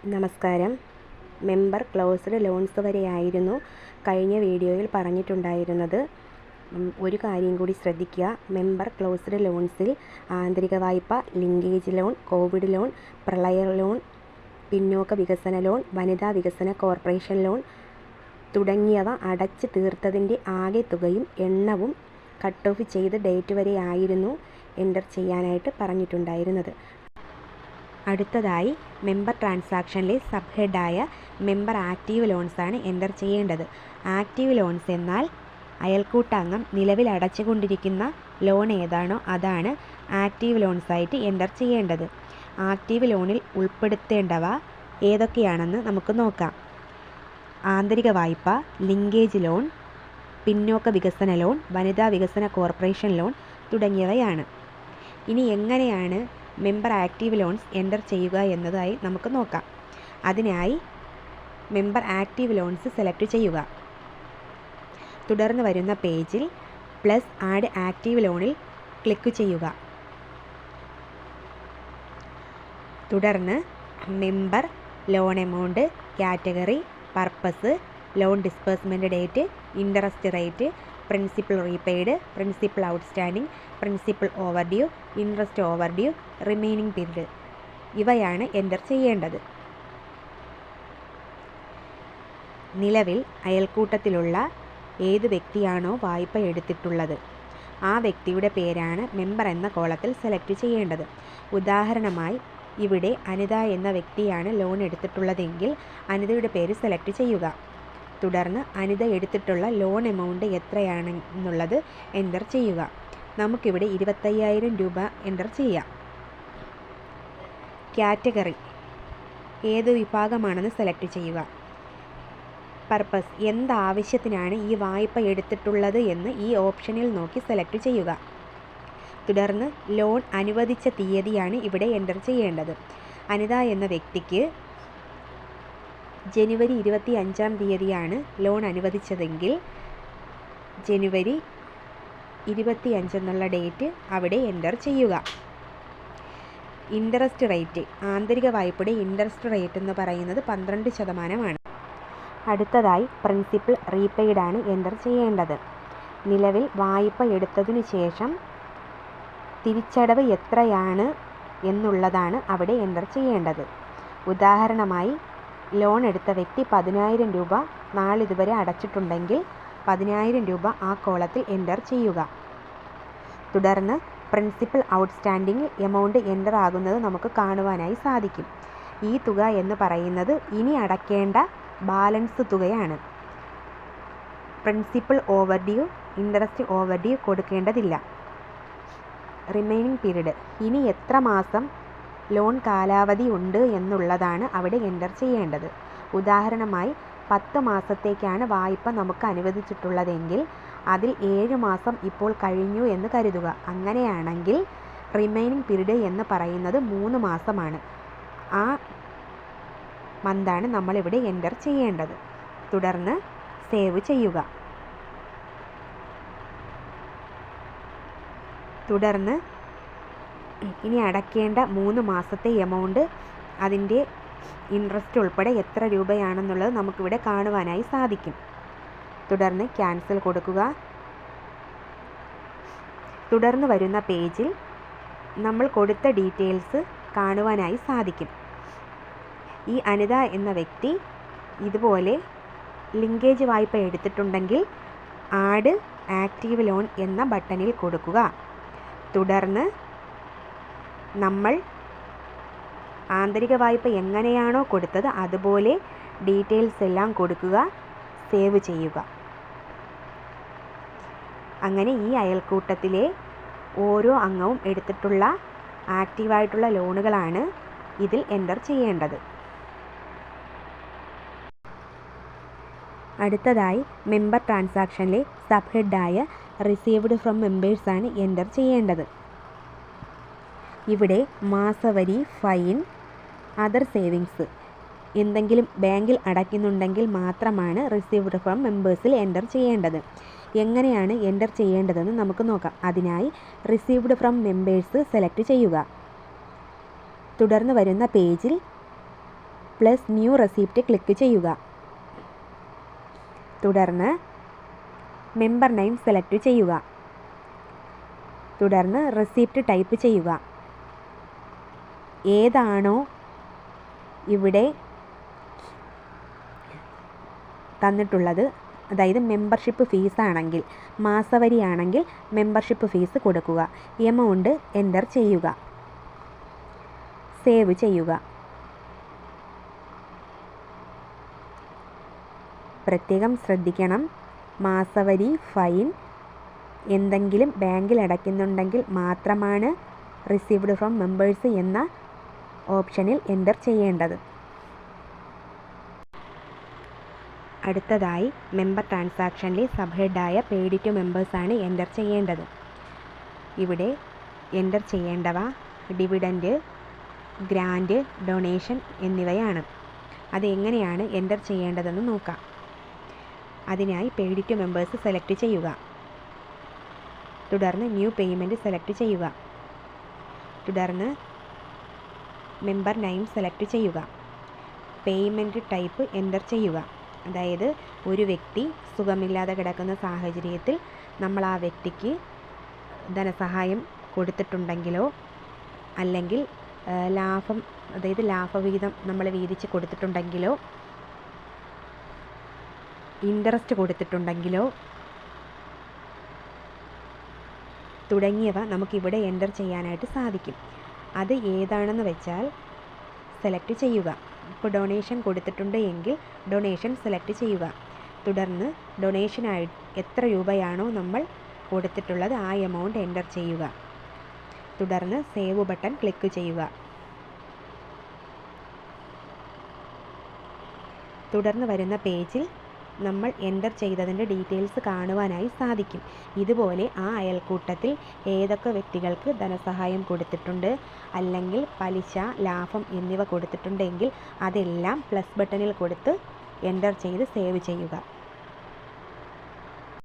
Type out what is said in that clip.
നമസ്കാരം. Member closed loans വരെയായിരുന്നു കഴിഞ്ഞ വീഡിയോയിൽ പറഞ്ഞിട്ടുണ്ടായിരുന്നത്. ഒരു കാര്യം കൂടി ശ്രദ്ധിക്കുക. മെമ്പർ ക്ലോസ്ഡ് ലോൺസിൽ ആന്തരിക വായ്പ, ലിങ്കേജ് ലോൺ, കോവിഡ് ലോൺ, പ്രളയ ലോൺ, പിന്നോക്ക വികസന ലോൺ, വനിതാ വികസന കോർപ്പറേഷൻ ലോൺ തുടങ്ങിയവ അടച്ചു തീർത്തതിൻ്റെ ആകെ തുകയും എണ്ണവും കട്ട് ഓഫ് ചെയ്ത് ഡേറ്റ് വരെയായിരുന്നു എൻ്റർ ചെയ്യാനായിട്ട് പറഞ്ഞിട്ടുണ്ടായിരുന്നത്. അടുത്തതായി മെമ്പർ ട്രാൻസാക്ഷനിലെ സബ് ഹെഡായ മെമ്പർ ആക്റ്റീവ് ലോൺസാണ് എൻ്റർ ചെയ്യേണ്ടത്. ആക്റ്റീവ് ലോൺസ് എന്നാൽ അയൽക്കൂട്ടാംഗം നിലവിൽ അടച്ചുകൊണ്ടിരിക്കുന്ന ലോൺ ഏതാണോ അതാണ് ആക്റ്റീവ് ലോൺസായിട്ട് എൻ്റർ ചെയ്യേണ്ടത്. ആക്റ്റീവ് ലോണിൽ ഉൾപ്പെടുത്തേണ്ടവ ഏതൊക്കെയാണെന്ന് നമുക്ക് നോക്കാം. ആന്തരിക വായ്പ, ലിങ്കേജ് ലോൺ, പിന്നോക്ക വികസന ലോൺ, വനിതാ വികസന കോർപ്പറേഷൻ ലോൺ തുടങ്ങിയവയാണ്. ഇനി എങ്ങനെയാണ് മെമ്പർ ആക്റ്റീവ് ലോൺസ് എൻ്റർ ചെയ്യുക എന്നതായി നമുക്ക് നോക്കാം. അതിനായി മെമ്പർ ആക്റ്റീവ് ലോൺസ് സെലക്ട് ചെയ്യുക. തുടർന്ന് വരുന്ന പേജിൽ പ്ലസ് ആഡ് ആക്റ്റീവ് ലോണിൽ ക്ലിക്ക് ചെയ്യുക. തുടർന്ന് member, loan amount, category, purpose, loan disbursement date, interest rate, principal repaid, principal outstanding, principal overdue, interest overdue, remaining period ഇവയാണ് എൻ്റർ ചെയ്യേണ്ടത്. നിലവിൽ അയൽക്കൂട്ടത്തിലുള്ള ഏത് വ്യക്തിയാണോ വായ്പ എടുത്തിട്ടുള്ളത് ആ വ്യക്തിയുടെ പേരാണ് മെമ്പർ എന്ന കോളത്തിൽ സെലക്ട് ചെയ്യേണ്ടത്. ഉദാഹരണമായി ഇവിടെ അനിത എന്ന വ്യക്തിയാണ് ലോൺ എടുത്തിട്ടുള്ളതെങ്കിൽ അനിതയുടെ പേര് സെലക്ട് ചെയ്യുക. തുടർന്ന് അനിത എടുത്തിട്ടുള്ള ലോൺ എമൗണ്ട് എത്രയാണെന്നുള്ളത് എൻ്റർ ചെയ്യുക. നമുക്കിവിടെ 25,000 രൂപ എൻ്റർ ചെയ്യാം. കാറ്റഗറി ഏത് വിഭാഗമാണെന്ന് സെലക്ട് ചെയ്യുക. പർപ്പസ് എന്താവശ്യത്തിനാണ് ഈ വായ്പ എടുത്തിട്ടുള്ളത് എന്ന് ഈ ഓപ്ഷനിൽ നോക്കി സെലക്ട് ചെയ്യുക. തുടർന്ന് ലോൺ അനുവദിച്ച തീയതിയാണ് ഇവിടെ എൻ്റർ ചെയ്യേണ്ടത്. അനിത എന്ന വ്യക്തിക്ക് ജനുവരി 25-ാം തീയതിയാണ് ലോൺ അനുവദിച്ചതെങ്കിൽ ജനുവരി 25 എന്നുള്ള ഡേറ്റ് അവിടെ എൻ്റർ ചെയ്യുക. ഇൻട്രസ്റ്റ് റേറ്റ്, ആന്തരിക വായ്പയുടെ ഇൻട്രസ്റ്റ് റേറ്റ് എന്ന് പറയുന്നത് 12%. അടുത്തതായി പ്രിൻസിപ്പൽ റീപെയ്ഡ് ആണ് എൻ്റർ ചെയ്യേണ്ടത്. നിലവിൽ വായ്പ എടുത്തതിനു ശേഷം തിരിച്ചടവ് എത്രയാണ് എന്നുള്ളതാണ് അവിടെ എൻ്റർ ചെയ്യേണ്ടത്. ഉദാഹരണമായി ലോൺ എടുത്ത വ്യക്തി 10,000 രൂപ നാളിതുവരെ അടച്ചിട്ടുണ്ടെങ്കിൽ 10,000 രൂപ ആ കോളത്തിൽ എൻ്റർ ചെയ്യുക. തുടർന്ന് പ്രിൻസിപ്പൽ ഔട്ട്സ്റ്റാൻഡിംഗ് എമൗണ്ട് എൻ്റർ ആകുന്നത് നമുക്ക് കാണുവാനായി സാധിക്കും. ഈ തുക എന്ന് പറയുന്നത് ഇനി അടയ്ക്കേണ്ട ബാലൻസ് തുകയാണ്. പ്രിൻസിപ്പൽ ഓവർഡ്യൂ, ഇൻട്രസ്റ്റ് ഓവർഡ്യൂ കൊടുക്കേണ്ടതില്ല. റിമൈനിങ് പീരീഡ് ഇനി എത്ര മാസം ലോൺ കാലാവധി ഉണ്ട് എന്നുള്ളതാണ് അവിടെ എൻ്റർ ചെയ്യേണ്ടത്. ഉദാഹരണമായി 10 മാസത്തേക്കാണ് വായ്പ നമുക്ക് അനുവദിച്ചിട്ടുള്ളതെങ്കിൽ അതിൽ 7 മാസം ഇപ്പോൾ കഴിഞ്ഞു എന്ന് കരുതുക. അങ്ങനെയാണെങ്കിൽ റിമൈനിങ് പീരീഡ് എന്ന് പറയുന്നത് 3 മാസമാണ്. ആ മന്താണ് നമ്മളിവിടെ എൻ്റർ ചെയ്യേണ്ടത്. തുടർന്ന് സേവ് ചെയ്യുക. തുടർന്ന് ഇനി അടയ്ക്കേണ്ട 3 മാസത്തെ എമൗണ്ട്, അതിൻ്റെ ഇൻട്രസ്റ്റ് ഉൾപ്പെടെ എത്ര രൂപയാണെന്നുള്ളത് നമുക്കിവിടെ കാണുവാനായി സാധിക്കും. തുടർന്ന് ക്യാൻസൽ കൊടുക്കുക. തുടർന്ന് വരുന്ന പേജിൽ നമ്മൾ കൊടുത്ത ഡീറ്റെയിൽസ് കാണുവാനായി സാധിക്കും. ഈ അനിത എന്ന വ്യക്തി ഇതുപോലെ ലിങ്കേജ് വായ്പ എടുത്തിട്ടുണ്ടെങ്കിൽ ആഡ് ആക്റ്റീവ് ലോൺ എന്ന ബട്ടണിൽ കൊടുക്കുക. തുടർന്ന് നമ്മൾ ആന്തരിക വായ്പ എങ്ങനെയാണോ കൊടുത്തത് അതുപോലെ ഡീറ്റെയിൽസ് എല്ലാം കൊടുക്കുക. സേവ് ചെയ്യുക. അങ്ങനെ ഈ അയൽക്കൂട്ടത്തിലെ ഓരോ അംഗവും എടുത്തിട്ടുള്ള ആക്റ്റീവായിട്ടുള്ള ലോണുകളാണ് ഇതിൽ എൻ്റർ ചെയ്യേണ്ടത്. അടുത്തതായി മെമ്പർ ട്രാൻസാക്ഷനിലെ സബ് ഹെഡായ റിസീവ്ഡ് ഫ്രം മെമ്പേഴ്സാണ് എൻ്റർ ചെയ്യേണ്ടത്. ഇവിടെ മാസവരി, ഫൈൻ, അതർ സേവിങ്സ് എന്തെങ്കിലും ബാങ്കിൽ അടയ്ക്കുന്നുണ്ടെങ്കിൽ മാത്രമാണ് റിസീവ്ഡ് ഫ്രം മെമ്പേഴ്സിൽ എൻ്റർ ചെയ്യേണ്ടത്. എങ്ങനെയാണ് എൻ്റർ ചെയ്യേണ്ടതെന്ന് നമുക്ക് നോക്കാം. അതിനായി റിസീവ്ഡ് ഫ്രം മെമ്പേഴ്സ് സെലക്ട് ചെയ്യുക. തുടർന്ന് വരുന്ന പേജിൽ പ്ലസ് ന്യൂ റെസിപ്റ്റ് ക്ലിക്ക് ചെയ്യുക. തുടർന്ന് മെമ്പർ നെയിം സെലക്ട് ചെയ്യുക. തുടർന്ന് റെസിപ്റ്റ് ടൈപ്പ് ചെയ്യുക. ഏതാണോ ഇവിടെ തന്നിട്ടുള്ളത്, അതായത് മെമ്പർഷിപ്പ് ഫീസാണെങ്കിൽ, മാസവരിയാണെങ്കിൽ മെമ്പർഷിപ്പ് ഫീസ് കൊടുക്കുക. എമൗണ്ട് എൻ്റർ ചെയ്യുക. സേവ് ചെയ്യുക. പ്രത്യേകം ശ്രദ്ധിക്കണം, മാസവരി, ഫൈൻ എന്തെങ്കിലും ബാങ്കിൽ അടയ്ക്കുന്നുണ്ടെങ്കിൽ മാത്രമാണ് റിസീവ്ഡ് ഫ്രം മെമ്പേഴ്സ് എന്ന ഓപ്ഷനിൽ എൻ്റർ ചെയ്യേണ്ടത്. അടുത്തതായി മെമ്പർ ട്രാൻസാക്ഷനിൽ സബ് ഹെഡായ പെയ്ഡ് ടു മെമ്പേഴ്സാണ് എൻ്റർ ചെയ്യേണ്ടത്. ഇവിടെ എൻ്റർ ചെയ്യേണ്ടവ ഡിവിഡൻഡ്, ഗ്രാൻഡ്, ഡൊണേഷൻ എന്നിവയാണ്. അതെങ്ങനെയാണ് എൻ്റർ ചെയ്യേണ്ടതെന്ന് നോക്കാം. അതിനായി പെയ്ഡ് ടു മെമ്പേഴ്സ് സെലക്ട് ചെയ്യുക. തുടർന്ന് ന്യൂ പേയ്മെൻറ്റ് സെലക്ട് ചെയ്യുക. തുടർന്ന് മെമ്പർ നെയിം സെലക്ട് ചെയ്യുക. പേയ്മെൻറ്റ് ടൈപ്പ് എൻ്റർ ചെയ്യുക. അതായത് ഒരു വ്യക്തി സുഖമില്ലാതെ കിടക്കുന്ന സാഹചര്യത്തിൽ നമ്മൾ ആ വ്യക്തിക്ക് ധനസഹായം കൊടുത്തിട്ടുണ്ടെങ്കിലോ അല്ലെങ്കിൽ ലാഭം, അതായത് ലാഭവിഹിതം നമ്മൾ വീതിച്ച് കൊടുത്തിട്ടുണ്ടെങ്കിലോ ഇൻട്രസ്റ്റ് കൊടുത്തിട്ടുണ്ടെങ്കിലോ തുടങ്ങിയവ നമുക്കിവിടെ എൻ്റർ ചെയ്യാനായിട്ട് സാധിക്കും. അത് ഏതാണെന്ന് വെച്ചാൽ സെലക്ട് ചെയ്യുക. ഇപ്പോൾ ഡൊണേഷൻ കൊടുത്തിട്ടുണ്ട് എങ്കിൽ ഡൊണേഷൻ സെലക്ട് ചെയ്യുക. തുടർന്ന് ഡൊണേഷനായി എത്ര രൂപയാണോ നമ്മൾ കൊടുത്തിട്ടുള്ളത് ആ എമൗണ്ട് എൻ്റർ ചെയ്യുക. തുടർന്ന് സേവ് ബട്ടൺ ക്ലിക്ക് ചെയ്യുക. തുടർന്ന് വരുന്ന പേജിൽ നമ്മൾ എൻ്റർ ചെയ്തതിൻ്റെ ഡീറ്റെയിൽസ് കാണുവാനായി സാധിക്കും. ഇതുപോലെ ആ അയൽക്കൂട്ടത്തിൽ ഏതൊക്കെ വ്യക്തികൾക്ക് ധനസഹായം കൊടുത്തിട്ടുണ്ട്, അല്ലെങ്കിൽ പലിശ, ലാഭം എന്നിവ കൊടുത്തിട്ടുണ്ടെങ്കിൽ അതെല്ലാം പ്ലസ് ബട്ടണിൽ കൊടുത്ത് എൻ്റർ ചെയ്ത് സേവ് ചെയ്യുക.